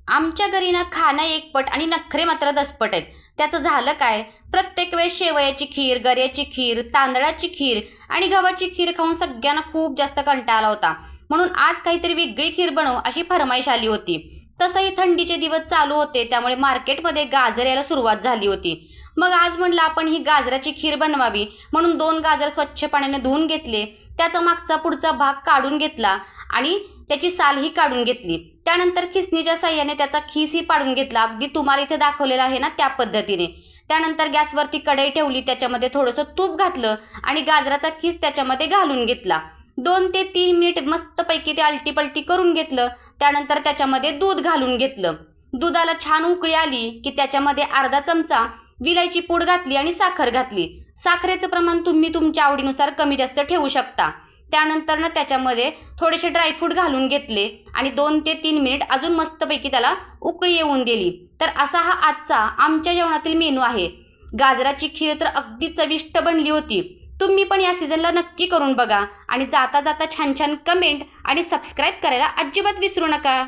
आमच्या घरी ना खाणं एकपट आणि नखरे मात्र दसपट आहेत. त्याचं झालं काय, प्रत्येक वेळेस शेवयाची खीर, गऱ्याची खीर, तांदळाची खीर आणि गव्हाची खीर खाऊन सगळ्यांना खूप जास्त कंटाळा आला होता. म्हणून आज काहीतरी वेगळी खीर बनव अशी फरमाईश आली होती. तसंही थंडीचे दिवस चालू होते, त्यामुळे मार्केटमध्ये गाजर यायला सुरुवात झाली होती. मग आज म्हणलं आपण ही गाजराची खीर बनवावी, म्हणून 2 गाजर स्वच्छ पाण्याने धुवून घेतले. त्याचा मागचा पुढचा भाग काढून घेतला आणि त्याची सालही काढून घेतली. त्यानंतर खिसणीच्या साह्याने त्याचा खिसही पाडून घेतला, अगदी तुम्हाला इथे दाखवलेला आहे ना त्या पद्धतीने. त्यानंतर गॅसवरती कढई ठेवली, त्याच्यामध्ये थोडंसं तूप घातलं आणि गाजराचा खिस त्याच्यामध्ये घालून घेतला. 2 ते 3 मिनिट मस्तपैकी ते आलटीपलटी करून घेतलं. त्यानंतर त्याच्यामध्ये दूध घालून घेतलं. दुधाला छान उकळी आली की त्याच्यामध्ये अर्धा चमचा विलायची पूड घातली आणि साखर घातली. साखरेचं प्रमाण तुम्ही तुमच्या आवडीनुसार कमी जास्त ठेवू शकता. त्यानंतर ना त्याच्यामध्ये थोडेसे ड्रायफ्रूट घालून घेतले आणि 2 ते 3 मिनिट अजून मस्तपैकी त्याला उकळी येऊन दिली. तर असा हा आजचा आमच्या जेवणातील मेनू आहे. गाजराची खीर तर अगदी चविष्ट बनली होती. तुम्ही पण या सीझनला नक्की करून बघा आणि जाता जाता छान छान कमेंट आणि सबस्क्राईब करायला अजिबात विसरू नका.